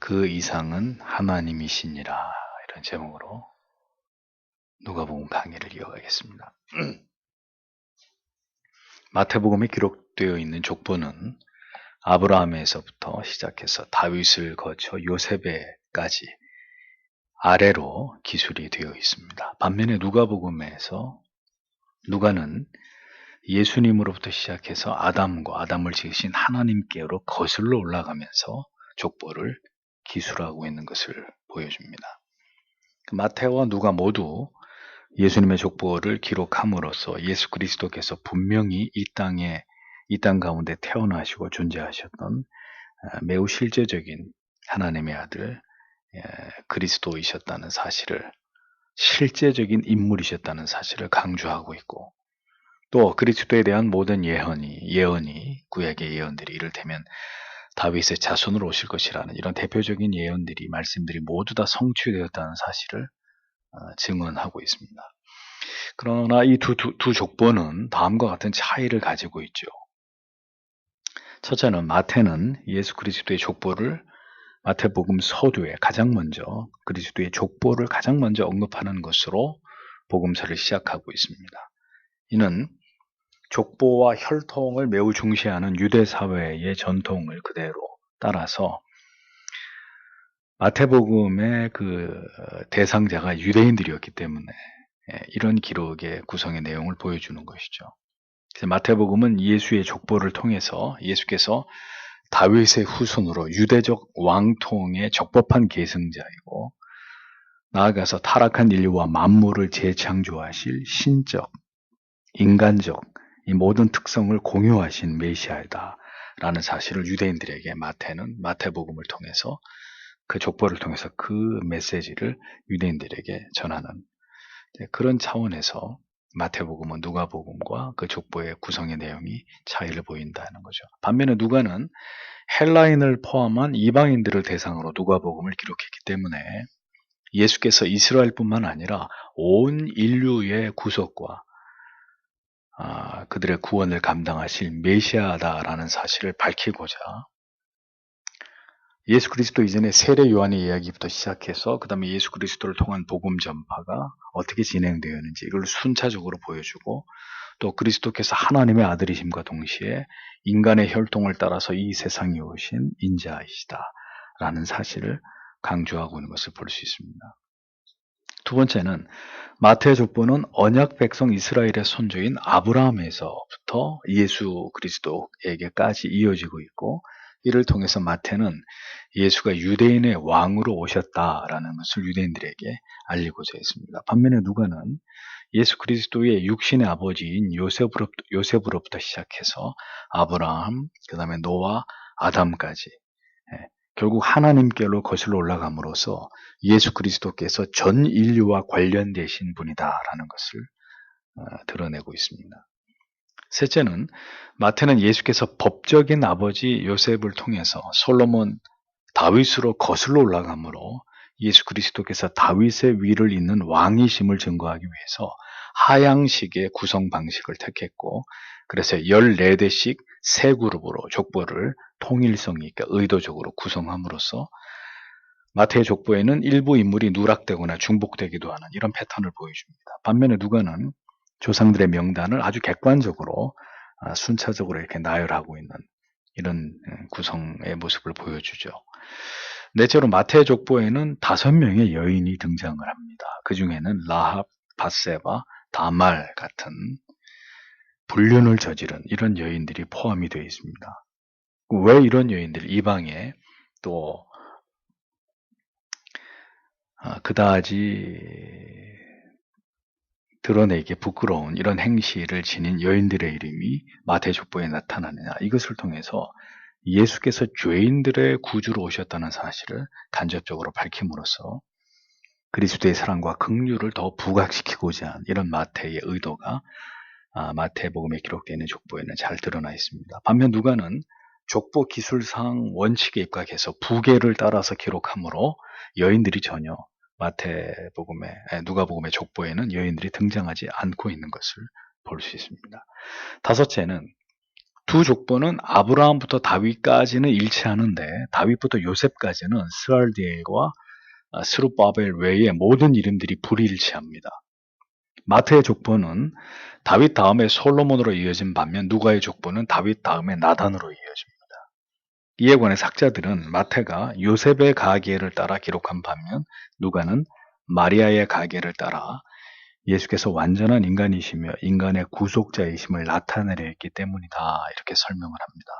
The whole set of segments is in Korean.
그 이상은 하나님이시니라. 이런 제목으로 누가복음 강의를 이어가겠습니다. 마태복음에 기록되어 있는 족보는 아브라함에서부터 시작해서 다윗을 거쳐 요셉에까지 아래로 기술이 되어 있습니다. 반면에 누가복음에서 누가는 예수님으로부터 시작해서 아담을 지으신 하나님께로 거슬러 올라가면서 족보를 기술하고 있는 것을 보여줍니다. 마태와 누가 모두 예수님의 족보를 기록함으로써 예수 그리스도께서 분명히 이 땅 가운데 태어나시고 존재하셨던 매우 실제적인 하나님의 아들 그리스도이셨다는 사실을, 실제적인 인물이셨다는 사실을 강조하고 있고, 또 그리스도에 대한 모든 예언이 구약의 예언들이 이를테면 다윗의 자손으로 오실 것이라는 이런 대표적인 예언들이, 말씀들이 모두 다 성취되었다는 사실을 증언하고 있습니다. 그러나 이 두 족보는 다음과 같은 차이를 가지고 있죠. 첫째는 마태는 예수 그리스도의 족보를 마태복음 서두에 가장 먼저 그리스도의 족보를 가장 먼저 언급하는 것으로 복음서를 시작하고 있습니다. 이는 족보와 혈통을 매우 중시하는 유대 사회의 전통을 그대로 따라서 마태복음의 그 대상자가 유대인들이었기 때문에 이런 기록의 구성의 내용을 보여주는 것이죠. 그래서 마태복음은 예수의 족보를 통해서 예수께서 다윗의 후손으로 유대적 왕통의 적법한 계승자이고, 나아가서 타락한 인류와 만물을 재창조하실 신적, 인간적 이 모든 특성을 공유하신 메시아이다라는 사실을 유대인들에게 마태는 마태복음을 통해서, 그 족보를 통해서 그 메시지를 유대인들에게 전하는 그런 차원에서 마태복음은 누가복음과 그 족보의 구성의 내용이 차이를 보인다는 거죠. 반면에 누가는 헬라인을 포함한 이방인들을 대상으로 누가복음을 기록했기 때문에 예수께서 이스라엘뿐만 아니라 온 인류의 구속과 그들의 구원을 감당하실 메시아다라는 사실을 밝히고자 예수 그리스도 이전에 세례 요한의 이야기부터 시작해서 그 다음에 예수 그리스도를 통한 복음 전파가 어떻게 진행되었는지 이걸 순차적으로 보여주고, 또 그리스도께서 하나님의 아들이심과 동시에 인간의 혈통을 따라서 이 세상에 오신 인자이시다라는 사실을 강조하고 있는 것을 볼 수 있습니다. 두 번째는 마태의 족보는 언약 백성 이스라엘의 손주인 아브라함에서부터 예수 그리스도에게까지 이어지고 있고, 이를 통해서 마태는 예수가 유대인의 왕으로 오셨다라는 것을 유대인들에게 알리고자 했습니다. 반면에 누가는 예수 그리스도의 육신의 아버지인 요셉으로부터 시작해서 아브라함, 그 다음에 노아, 아담까지 결국 하나님께로 거슬러 올라감으로써 예수 그리스도께서 전 인류와 관련되신 분이다라는 것을 드러내고 있습니다. 셋째는 마태는 예수께서 법적인 아버지 요셉을 통해서 솔로몬, 다윗으로 거슬러 올라가므로 예수 그리스도께서 다윗의 위를 잇는 왕이심을 증거하기 위해서 하향식의 구성 방식을 택했고, 그래서 14대씩 세 그룹으로 족보를 통일성 있게 의도적으로 구성함으로써 마태의 족보에는 일부 인물이 누락되거나 중복되기도 하는 이런 패턴을 보여줍니다. 반면에 누가는 조상들의 명단을 아주 객관적으로 순차적으로 이렇게 나열하고 있는 이런 구성의 모습을 보여주죠. 넷째로 마태의 족보에는 5명의 여인이 등장을 합니다. 그 중에는 라합, 밧세바, 다말 같은 불륜을 저지른 이런 여인들이 포함이 되어 있습니다. 왜 이런 여인들, 이방에 또 그다지 드러내기 부끄러운 이런 행실을 지닌 여인들의 이름이 마태 족보에 나타나느냐, 이것을 통해서 예수께서 죄인들의 구주로 오셨다는 사실을 간접적으로 밝힘으로써 그리스도의 사랑과 긍휼을 더 부각시키고자 한 이런 마태의 의도가 마태복음에 기록되어 있는 족보에는 잘 드러나 있습니다. 반면 누가는 족보 기술상 원칙에 입각해서 부계를 따라서 기록하므로 여인들이 전혀 누가복음의 족보에는 여인들이 등장하지 않고 있는 것을 볼 수 있습니다. 다섯째는 두 족보는 아브라함부터 다윗까지는 일치하는데 다윗부터 요셉까지는 스알디엘과 스룹바벨 외의 모든 이름들이 불일치합니다. 마태의 족보는 다윗 다음에 솔로몬으로 이어진 반면 누가의 족보는 다윗 다음에 나단으로 이어집니다. 이에 관해서 학자들은 마태가 요셉의 가계를 따라 기록한 반면 누가는 마리아의 가계를 따라 예수께서 완전한 인간이시며 인간의 구속자이심을 나타내려 했기 때문이다. 이렇게 설명을 합니다.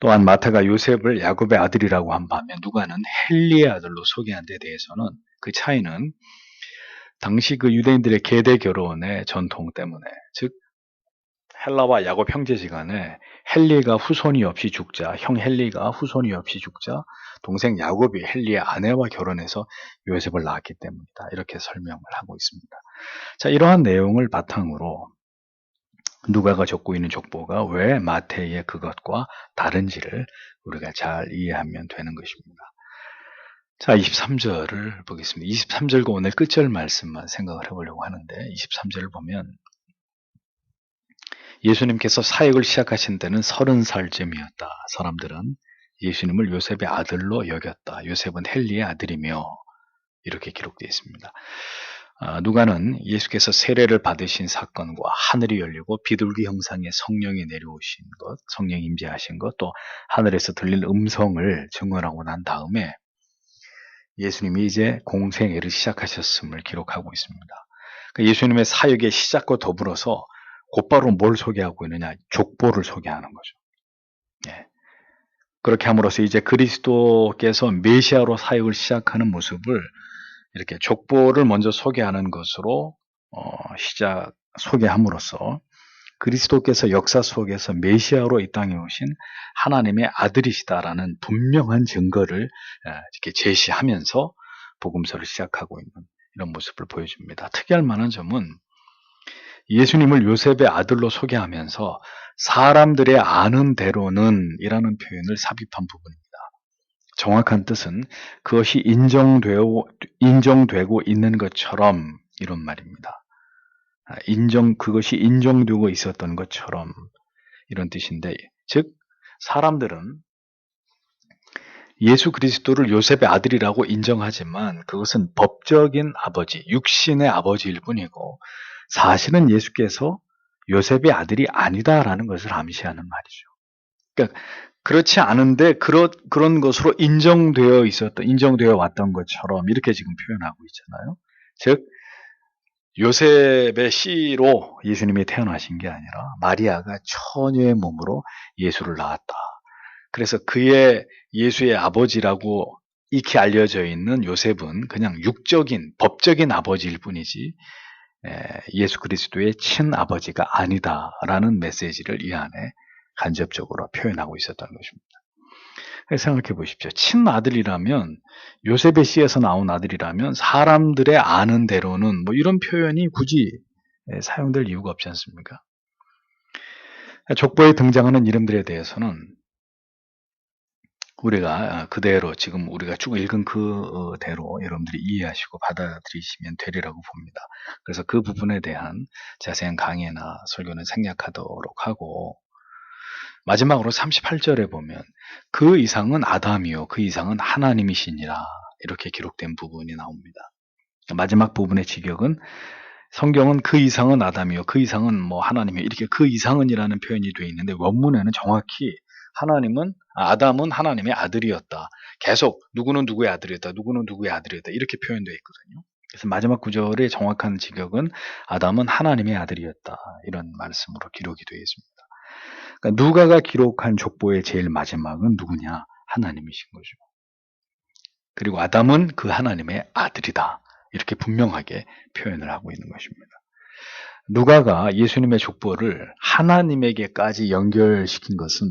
또한 마태가 요셉을 야곱의 아들이라고 한 반면 누가는 헬리의 아들로 소개한 데 대해서는 그 차이는 당시 그 유대인들의 계대 결혼의 전통 때문에, 즉 헬라와 야곱 형제지간에 헬리가 후손이 없이 죽자, 형 헬리가 후손이 없이 죽자 동생 야곱이 헬리의 아내와 결혼해서 요셉을 낳았기 때문이다. 이렇게 설명을 하고 있습니다. 자, 이러한 내용을 바탕으로 누가가 적고 있는 족보가 왜 마태의 그것과 다른지를 우리가 잘 이해하면 되는 것입니다. 자, 23절을 보겠습니다. 23절과 오늘 끝절 말씀만 생각을 해보려고 하는데 23절을 보면 예수님께서 사역을 시작하신 때는 30살쯤이었다. 사람들은 예수님을 요셉의 아들로 여겼다. 요셉은 헬리의 아들이며 이렇게 기록되어 있습니다. 누가는 예수께서 세례를 받으신 사건과 하늘이 열리고 비둘기 형상의 성령이 내려오신 것, 성령 임재하신 것, 또 하늘에서 들린 음성을 증언하고 난 다음에 예수님이 이제 공생애를 시작하셨음을 기록하고 있습니다. 그러니까 예수님의 사역의 시작과 더불어서 곧바로 뭘 소개하고 있느냐? 족보를 소개하는 거죠. 예. 그렇게 함으로써 이제 그리스도께서 메시아로 사역을 시작하는 모습을 이렇게 족보를 먼저 소개하는 것으로 소개함으로써 그리스도께서 역사 속에서 메시아로 이 땅에 오신 하나님의 아들이시다라는 분명한 증거를 이렇게 제시하면서 복음서를 시작하고 있는 이런 모습을 보여줍니다. 특이할 만한 점은 예수님을 요셉의 아들로 소개하면서 사람들의 아는 대로는 이라는 표현을 삽입한 부분입니다. 정확한 뜻은 그것이 인정되고 있는 것처럼 이런 말입니다. 그것이 인정되고 있었던 것처럼 이런 뜻인데, 즉 사람들은 예수 그리스도를 요셉의 아들이라고 인정하지만 그것은 법적인 아버지, 육신의 아버지일 뿐이고 사실은 예수께서 요셉의 아들이 아니다라는 것을 암시하는 말이죠. 그러니까 그렇지 않은데 그런 것으로 인정되어 왔던 것처럼 이렇게 지금 표현하고 있잖아요. 즉 요셉의 씨로 예수님이 태어나신 게 아니라 마리아가 처녀의 몸으로 예수를 낳았다. 그래서 그의 예수의 아버지라고 익히 알려져 있는 요셉은 그냥 육적인 법적인 아버지일 뿐이지 예수 그리스도의 친아버지가 아니다라는 메시지를 이 안에 간접적으로 표현하고 있었던 것입니다. 생각해 보십시오. 친아들이라면 요셉의 씨에서 나온 아들이라면 사람들의 아는 대로는 뭐 이런 표현이 굳이 사용될 이유가 없지 않습니까? 족보에 등장하는 이름들에 대해서는 우리가 그대로 지금 우리가 쭉 읽은 그대로 여러분들이 이해하시고 받아들이시면 되리라고 봅니다. 그래서 그 부분에 대한 자세한 강의나 설교는 생략하도록 하고 마지막으로 38절에 보면 그 이상은 아담이요 그 이상은 하나님이시니라 이렇게 기록된 부분이 나옵니다. 마지막 부분의 직역은 성경은 그 이상은 아담이요 그 이상은 뭐 하나님이요 이렇게 그 이상은이라는 표현이 되어 있는데 원문에는 정확히 아담은 하나님의 아들이었다. 계속 누구는 누구의 아들이었다. 누구는 누구의 아들이었다. 이렇게 표현되어 있거든요. 그래서 마지막 구절의 정확한 직역은 아담은 하나님의 아들이었다. 이런 말씀으로 기록이 되어 있습니다. 그러니까 누가가 기록한 족보의 제일 마지막은 누구냐? 하나님이신 거죠. 그리고 아담은 그 하나님의 아들이다. 이렇게 분명하게 표현을 하고 있는 것입니다. 누가가 예수님의 족보를 하나님에게까지 연결시킨 것은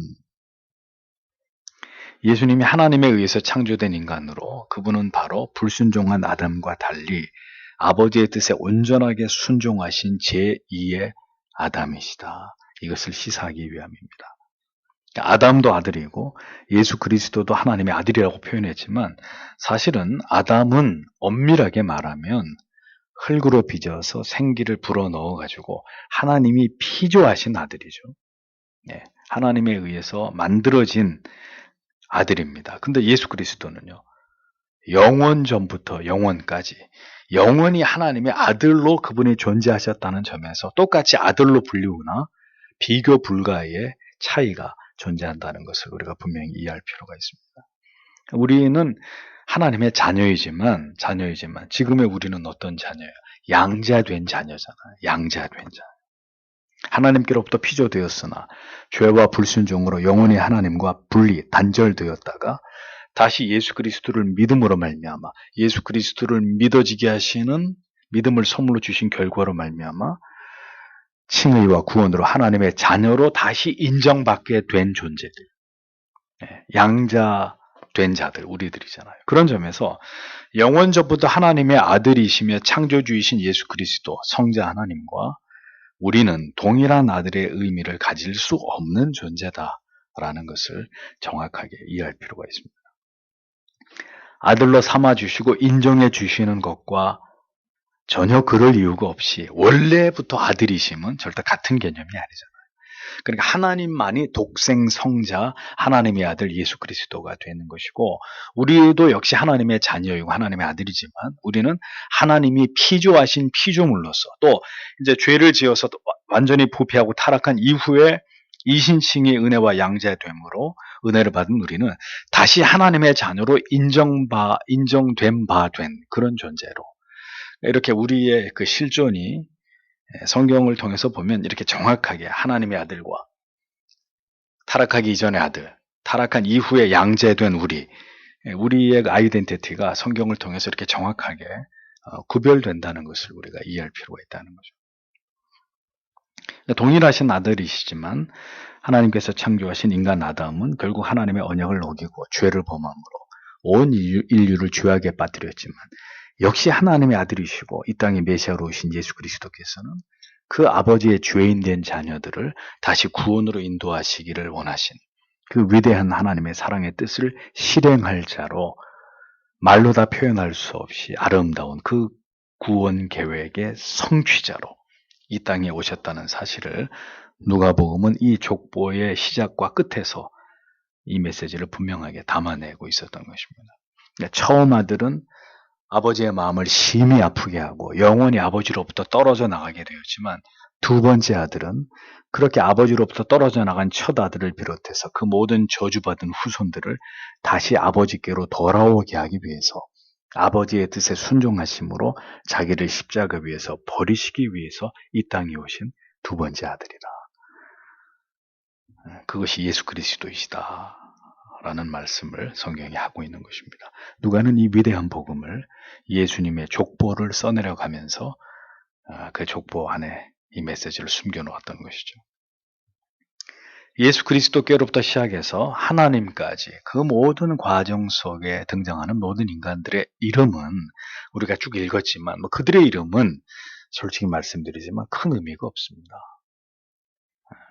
예수님이 하나님에 의해서 창조된 인간으로 그분은 바로 불순종한 아담과 달리 아버지의 뜻에 온전하게 순종하신 제2의 아담이시다. 이것을 시사하기 위함입니다. 아담도 아들이고 예수 그리스도도 하나님의 아들이라고 표현했지만 사실은 아담은 엄밀하게 말하면 흙으로 빚어서 생기를 불어넣어가지고 하나님이 피조하신 아들이죠. 네, 하나님에 의해서 만들어진 아들입니다. 근데 예수 그리스도는요, 영원 전부터 영원까지 영원히 하나님의 아들로 그분이 존재하셨다는 점에서 똑같이 아들로 불리우나 비교 불가의 차이가 존재한다는 것을 우리가 분명히 이해할 필요가 있습니다. 우리는 하나님의 자녀이지만 지금의 우리는 어떤 자녀예요? 양자된 자녀잖아요. 양자된 자녀. 하나님께로부터 피조되었으나 죄와 불순종으로 영원히 하나님과 단절되었다가 다시 예수 그리스도를 믿음으로 말미암아 예수 그리스도를 믿어지게 하시는 믿음을 선물로 주신 결과로 말미암아 칭의와 구원으로 하나님의 자녀로 다시 인정받게 된 존재들, 양자된 자들, 우리들이잖아요. 그런 점에서 영원 전부터 하나님의 아들이시며 창조주이신 예수 그리스도 성자 하나님과 우리는 동일한 아들의 의미를 가질 수 없는 존재다라는 것을 정확하게 이해할 필요가 있습니다. 아들로 삼아주시고 인정해 주시는 것과 전혀 그럴 이유가 없이 원래부터 아들이심은 절대 같은 개념이 아니잖아요. 그러니까 하나님만이 독생 성자 하나님의 아들 예수 그리스도가 되는 것이고 우리도 역시 하나님의 자녀이고 하나님의 아들이지만 우리는 하나님이 피조하신 피조물로서 또 이제 죄를 지어서 완전히 부패하고 타락한 이후에 이신칭의 은혜와 양자됨으로 은혜를 받은 우리는 다시 하나님의 자녀로 인정된 바 된 그런 존재로 이렇게 우리의 그 실존이 성경을 통해서 보면 이렇게 정확하게 하나님의 아들과 타락하기 이전의 아들, 타락한 이후에 양자된 우리의 아이덴티티가 성경을 통해서 이렇게 정확하게 구별된다는 것을 우리가 이해할 필요가 있다는 거죠. 동일하신 아들이시지만 하나님께서 창조하신 인간 아담은 결국 하나님의 언약을 어기고 죄를 범함으로 온 인류를 죄악에 빠뜨렸지만 역시 하나님의 아들이시고 이 땅에 메시아로 오신 예수 그리스도께서는 그 아버지의 죄인된 자녀들을 다시 구원으로 인도하시기를 원하신 그 위대한 하나님의 사랑의 뜻을 실행할 자로 말로 다 표현할 수 없이 아름다운 그 구원 계획의 성취자로 이 땅에 오셨다는 사실을 누가복음은 이 족보의 시작과 끝에서 이 메시지를 분명하게 담아내고 있었던 것입니다. 처음 아들은 아버지의 마음을 심히 아프게 하고 영원히 아버지로부터 떨어져 나가게 되었지만 두 번째 아들은 그렇게 아버지로부터 떨어져 나간 첫 아들을 비롯해서 그 모든 저주받은 후손들을 다시 아버지께로 돌아오게 하기 위해서 아버지의 뜻에 순종하심으로 자기를 십자가 위에서 버리시기 위해서 이 땅에 오신 두 번째 아들이라. 그것이 예수 그리스도이시다 라는 말씀을 성경이 하고 있는 것입니다. 누가는 이 위대한 복음을 예수님의 족보를 써내려가면서 그 족보 안에 이 메시지를 숨겨놓았던 것이죠. 예수 그리스도께로부터 시작해서 하나님까지 그 모든 과정 속에 등장하는 모든 인간들의 이름은 우리가 쭉 읽었지만 그들의 이름은 솔직히 말씀드리지만 큰 의미가 없습니다.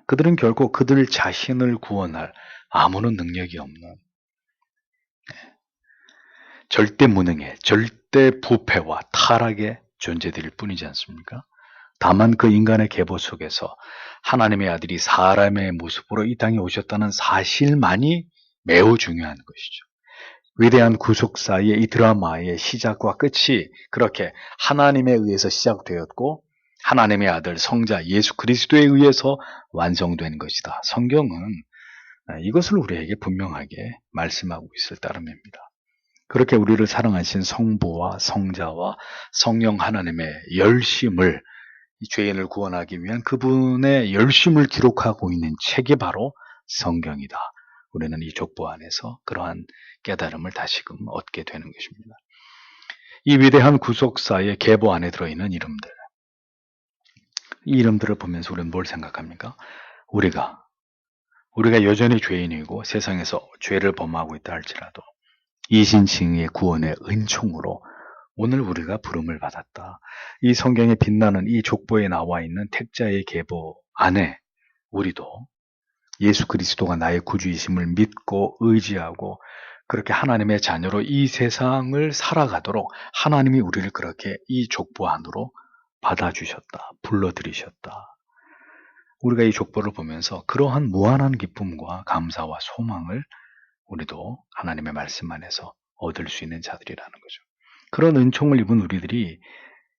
그들은 결코 그들 자신을 구원할 아무런 능력이 없는 절대 무능의 절대 부패와 타락의 존재들일 뿐이지 않습니까? 다만 그 인간의 계보 속에서 하나님의 아들이 사람의 모습으로 이 땅에 오셨다는 사실만이 매우 중요한 것이죠. 위대한 구속사의 이 드라마의 시작과 끝이 그렇게 하나님에 의해서 시작되었고 하나님의 아들 성자 예수 그리스도에 의해서 완성된 것이다. 성경은 이것을 우리에게 분명하게 말씀하고 있을 따름입니다. 그렇게 우리를 사랑하신 성부와 성자와 성령 하나님의 열심을 이 죄인을 구원하기 위한 그분의 열심을 기록하고 있는 책이 바로 성경이다. 우리는 이 족보 안에서 그러한 깨달음을 다시금 얻게 되는 것입니다. 이 위대한 구속사의 계보 안에 들어있는 이름들, 이 이름들을 보면서 우리는 뭘 생각합니까? 우리가 여전히 죄인이고 세상에서 죄를 범하고 있다 할지라도 이신칭의 구원의 은총으로 오늘 우리가 부름을 받았다. 이 성경에 빛나는 이 족보에 나와 있는 택자의 계보 안에 우리도 예수 그리스도가 나의 구주이심을 믿고 의지하고 그렇게 하나님의 자녀로 이 세상을 살아가도록 하나님이 우리를 그렇게 이 족보 안으로 받아주셨다. 불러들이셨다. 우리가 이 족보를 보면서 그러한 무한한 기쁨과 감사와 소망을 우리도 하나님의 말씀 안에서 얻을 수 있는 자들이라는 거죠. 그런 은총을 입은 우리들이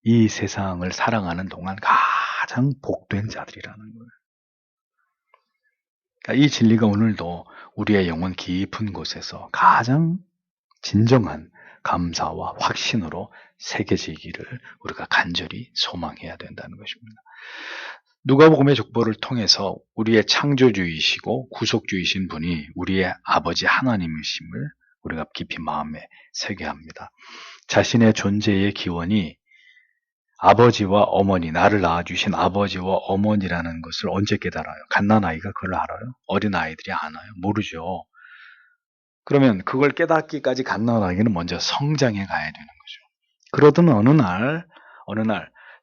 이 세상을 살아가는 동안 가장 복된 자들이라는 거예요. 그러니까 이 진리가 오늘도 우리의 영혼 깊은 곳에서 가장 진정한 감사와 확신으로 새겨지기를 우리가 간절히 소망해야 된다는 것입니다. 누가복음의 족보를 통해서 우리의 창조주이시고 구속주이신 분이 우리의 아버지 하나님이심을 우리가 깊이 마음에 새겨야 합니다. 자신의 존재의 기원이 아버지와 어머니, 나를 낳아주신 아버지와 어머니라는 것을 언제 깨달아요? 갓난아이가 그걸 알아요? 어린아이들이 아나요? 모르죠. 그러면 그걸 깨닫기까지 갓난아이는 먼저 성장해 가야 되는 거죠. 그러던 어느 날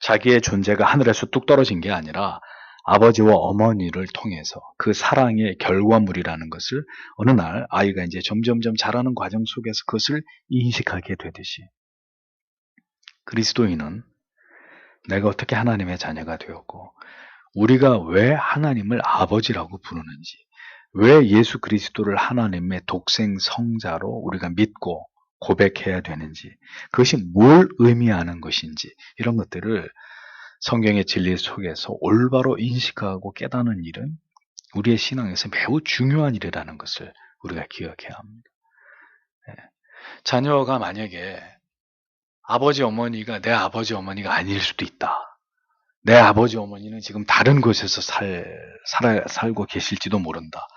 자기의 존재가 하늘에서 뚝 떨어진 게 아니라 아버지와 어머니를 통해서 그 사랑의 결과물이라는 것을 어느 날 아이가 이제 점점점 자라는 과정 속에서 그것을 인식하게 되듯이 그리스도인은 내가 어떻게 하나님의 자녀가 되었고 우리가 왜 하나님을 아버지라고 부르는지 왜 예수 그리스도를 하나님의 독생 성자로 우리가 믿고 고백해야 되는지 그것이 뭘 의미하는 것인지 이런 것들을 성경의 진리 속에서 올바로 인식하고 깨닫는 일은 우리의 신앙에서 매우 중요한 일이라는 것을 우리가 기억해야 합니다. 자녀가 만약에 아버지 어머니가 내 아버지 어머니가 아닐 수도 있다. 내 아버지 어머니는 지금 다른 곳에서 살고 계실지도 모른다.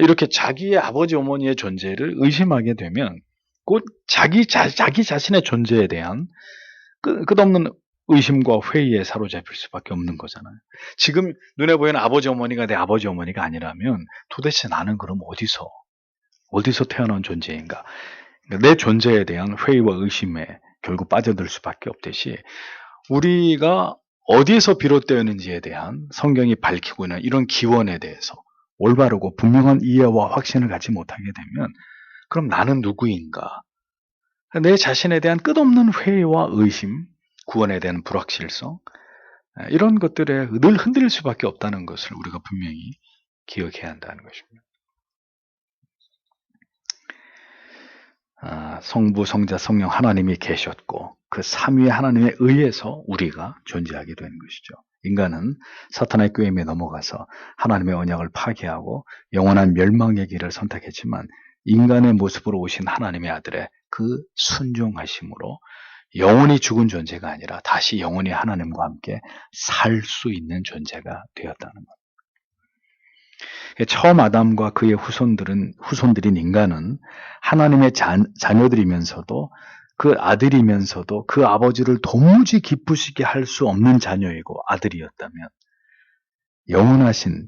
이렇게 자기의 아버지 어머니의 존재를 의심하게 되면 곧 자기 자신의 존재에 대한 끝없는 의심과 회의에 사로잡힐 수밖에 없는 거잖아요. 지금 눈에 보이는 아버지 어머니가 내 아버지 어머니가 아니라면 도대체 나는 그럼 어디서 태어난 존재인가? 내 존재에 대한 회의와 의심에 결국 빠져들 수밖에 없듯이 우리가 어디에서 비롯되었는지에 대한 성경이 밝히고 있는 이런 기원에 대해서 올바르고 분명한 이해와 확신을 갖지 못하게 되면 그럼 나는 누구인가? 내 자신에 대한 끝없는 회의와 의심, 구원에 대한 불확실성 이런 것들에 늘 흔들릴 수밖에 없다는 것을 우리가 분명히 기억해야 한다는 것입니다. 성부, 성자, 성령 하나님이 계셨고 그 삼위의 하나님에 의해서 우리가 존재하게 되는 것이죠. 인간은 사탄의 꾀임에 넘어가서 하나님의 언약을 파괴하고 영원한 멸망의 길을 선택했지만 인간의 모습으로 오신 하나님의 아들의 그 순종하심으로 영원히 죽은 존재가 아니라 다시 영원히 하나님과 함께 살 수 있는 존재가 되었다는 것. 처음 아담과 그의 후손들인 인간은 하나님의 자녀들이면서도 그 아들이면서도 그 아버지를 도무지 기쁘시게 할 수 없는 자녀이고 아들이었다면 영원하신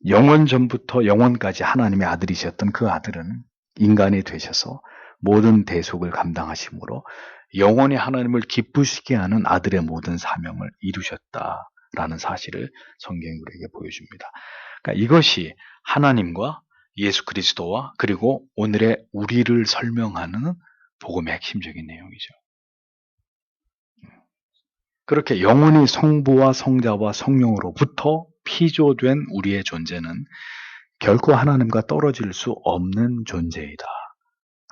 영원 전부터 영원까지 하나님의 아들이셨던 그 아들은 인간이 되셔서 모든 대속을 감당하심으로 영원히 하나님을 기쁘시게 하는 아들의 모든 사명을 이루셨다라는 사실을 성경이 우리에게 보여줍니다. 그러니까 이것이 하나님과 예수 그리스도와 그리고 오늘의 우리를 설명하는 복음의 핵심적인 내용이죠. 그렇게 영원히 성부와 성자와 성령으로부터 피조된 우리의 존재는 결코 하나님과 떨어질 수 없는 존재이다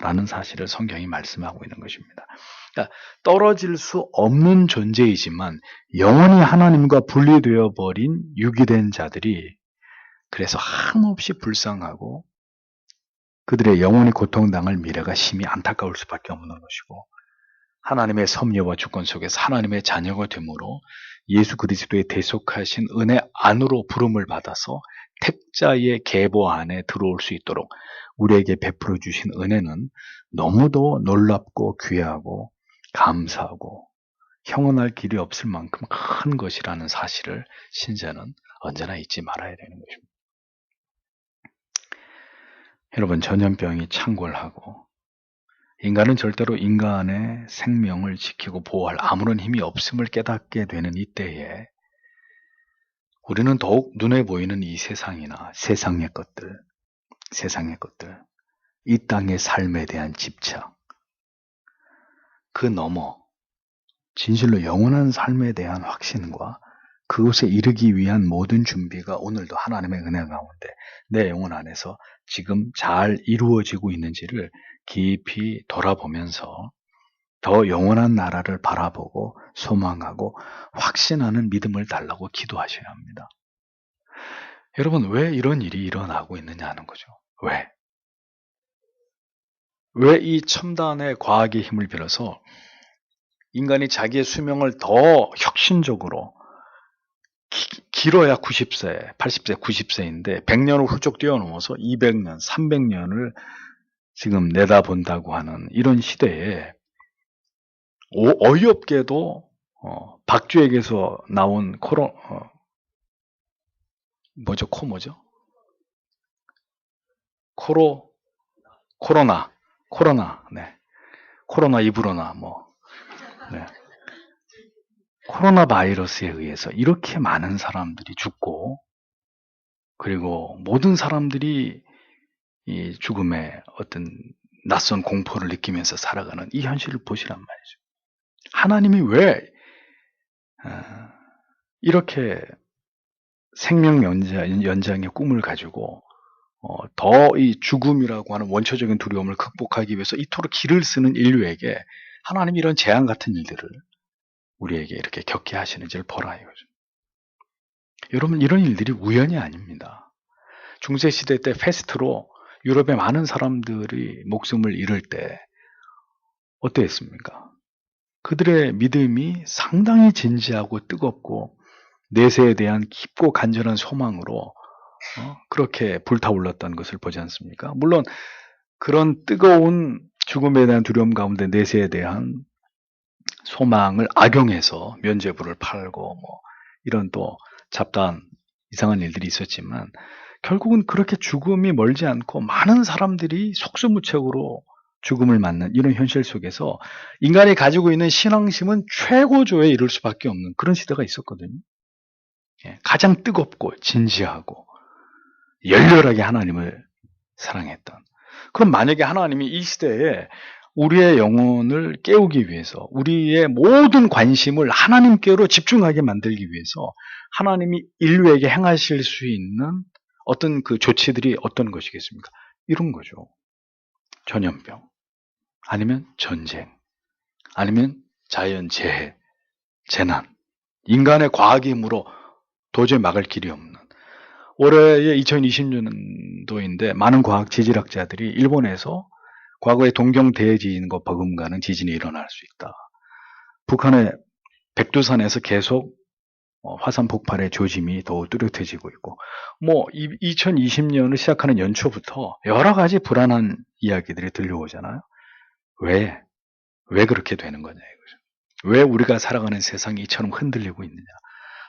라는 사실을 성경이 말씀하고 있는 것입니다. 그러니까 떨어질 수 없는 존재이지만 영원히 하나님과 분리되어 버린 유기된 자들이 그래서 한없이 불쌍하고 그들의 영원히 고통당할 미래가 심히 안타까울 수밖에 없는 것이고 하나님의 섭리와 주권 속에서 하나님의 자녀가 되므로 예수 그리스도의 대속하신 은혜 안으로 부름을 받아서 택자의 계보 안에 들어올 수 있도록 우리에게 베풀어 주신 은혜는 너무도 놀랍고 귀하고 감사하고 형언할 길이 없을 만큼 큰 것이라는 사실을 신자는 언제나 잊지 말아야 되는 것입니다. 여러분, 전염병이 창궐하고 인간은 절대로 인간의 생명을 지키고 보호할 아무런 힘이 없음을 깨닫게 되는 이때에 우리는 더욱 눈에 보이는 이 세상이나 세상의 것들, 이 땅의 삶에 대한 집착, 그 너머 진실로 영원한 삶에 대한 확신과 그곳에 이르기 위한 모든 준비가 오늘도 하나님의 은혜 가운데 내 영혼 안에서 지금 잘 이루어지고 있는지를 깊이 돌아보면서 더 영원한 나라를 바라보고 소망하고 확신하는 믿음을 달라고 기도하셔야 합니다. 여러분, 왜 이런 일이 일어나고 있느냐 하는 거죠. 왜? 왜 이 첨단의 과학의 힘을 빌어서 인간이 자기의 수명을 더 혁신적으로 길어야 90세, 80세, 90세인데 100년을 훌쩍 뛰어넘어서 200년, 300년을 지금 내다본다고 하는 이런 시대에 어이없게도 박쥐에게서 나온 코로나, 네. 코로나 이브로나, 네. 코로나 바이러스에 의해서 이렇게 많은 사람들이 죽고, 그리고 모든 사람들이 이 죽음의 어떤 낯선 공포를 느끼면서 살아가는 이 현실을 보시란 말이죠. 하나님이 왜 이렇게 생명 연장의 꿈을 가지고 더 이 죽음이라고 하는 원초적인 두려움을 극복하기 위해서 이토록 길을 쓰는 인류에게 하나님이 이런 재앙 같은 일들을 우리에게 이렇게 겪게 하시는지를 보라 이거죠. 여러분, 이런 일들이 우연이 아닙니다. 중세시대 때 패스트로 유럽의 많은 사람들이 목숨을 잃을 때 어땠습니까? 그들의 믿음이 상당히 진지하고 뜨겁고 내세에 대한 깊고 간절한 소망으로 그렇게 불타올랐던 것을 보지 않습니까? 물론 그런 뜨거운 죽음에 대한 두려움 가운데 내세에 대한 소망을 악용해서 면죄부를 팔고 이런 또 잡다한 이상한 일들이 있었지만 결국은 그렇게 죽음이 멀지 않고 많은 사람들이 속수무책으로 죽음을 맞는 이런 현실 속에서 인간이 가지고 있는 신앙심은 최고조에 이를 수밖에 없는 그런 시대가 있었거든요. 가장 뜨겁고 진지하고 열렬하게 하나님을 사랑했던. 그럼 만약에 하나님이 이 시대에 우리의 영혼을 깨우기 위해서 우리의 모든 관심을 하나님께로 집중하게 만들기 위해서 하나님이 인류에게 행하실 수 있는 어떤 그 조치들이 어떤 것이겠습니까? 이런 거죠. 전염병, 아니면 전쟁, 아니면 자연재해, 재난, 인간의 과학의 힘으로 도저히 막을 길이 없는 올해의 2020년도인데 많은 과학 지질학자들이 일본에서 과거의 동경 대지진과 버금가는 지진이 일어날 수 있다. 북한의 백두산에서 계속 화산 폭발의 조짐이 더욱 뚜렷해지고 있고 2020년을 시작하는 연초부터 여러 가지 불안한 이야기들이 들려오잖아요. 왜 그렇게 되는 거냐 이거죠. 왜 우리가 살아가는 세상이 이처럼 흔들리고 있느냐.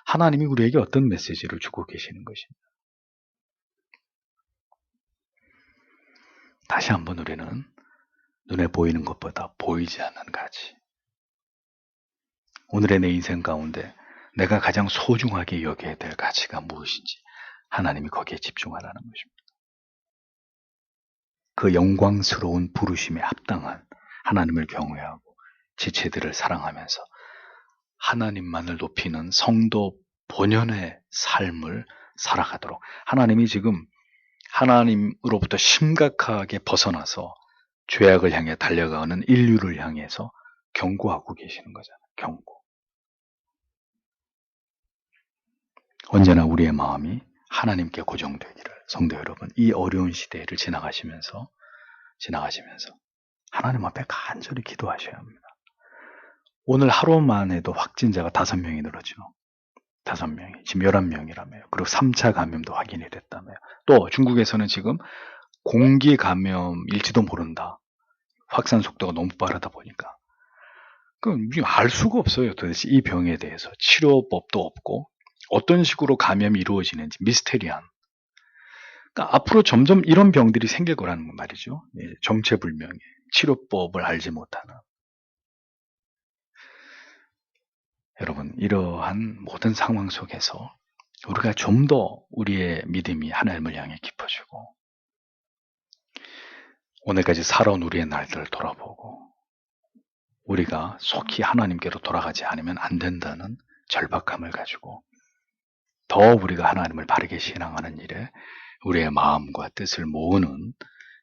하나님이 우리에게 어떤 메시지를 주고 계시는 것입니다. 다시 한번 우리는 눈에 보이는 것보다 보이지 않는 가치. 오늘의 내 인생 가운데 내가 가장 소중하게 여겨야 될 가치가 무엇인지 하나님이 거기에 집중하라는 것입니다. 그 영광스러운 부르심에 합당한 하나님을 경외하고 지체들을 사랑하면서 하나님만을 높이는 성도 본연의 삶을 살아가도록 하나님이 지금 하나님으로부터 심각하게 벗어나서 죄악을 향해 달려가는 인류를 향해서 경고하고 계시는 거잖아요. 경고. 언제나 우리의 마음이 하나님께 고정되기를 성도 여러분 이 어려운 시대를 지나가시면서 하나님 앞에 간절히 기도하셔야 합니다. 오늘 하루만 해도 확진자가 5명이 늘었죠. 5명이. 지금 11명이라며요. 그리고 3차 감염도 확인이 됐다며요. 또 중국에서는 지금 공기 감염일지도 모른다. 확산 속도가 너무 빠르다 보니까. 알 수가 없어요. 도대체 이 병에 대해서. 치료법도 없고 어떤 식으로 감염이 이루어지는지 미스테리한. 그러니까 앞으로 점점 이런 병들이 생길 거라는 말이죠. 정체불명의 치료법을 알지 못하는. 여러분, 이러한 모든 상황 속에서 우리가 좀 더 우리의 믿음이 하나님을 향해 깊어지고 오늘까지 살아온 우리의 날들을 돌아보고 우리가 속히 하나님께로 돌아가지 않으면 안 된다는 절박함을 가지고 더 우리가 하나님을 바르게 신앙하는 일에 우리의 마음과 뜻을 모으는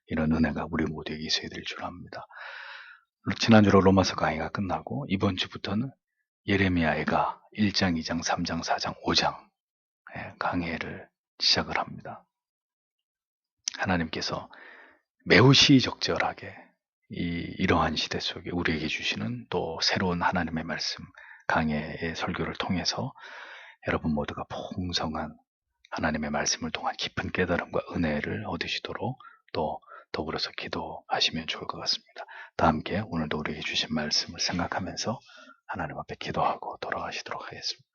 이런 은혜가 우리 모두에게 있어야 될 줄 압니다. 지난주로 로마서 강의가 끝나고 이번 주부터는 예레미야가 1장, 2장, 3장, 4장, 5장 강해를 시작을 합니다. 하나님께서 매우 시의적절하게 이러한 시대 속에 우리에게 주시는 또 새로운 하나님의 말씀 강해의 설교를 통해서 여러분 모두가 풍성한 하나님의 말씀을 통한 깊은 깨달음과 은혜를 얻으시도록 또 더불어서 기도하시면 좋을 것 같습니다. 다 함께 오늘도 우리에게 주신 말씀을 생각하면서 하나님 앞에 기도하고 돌아가시도록 하겠습니다.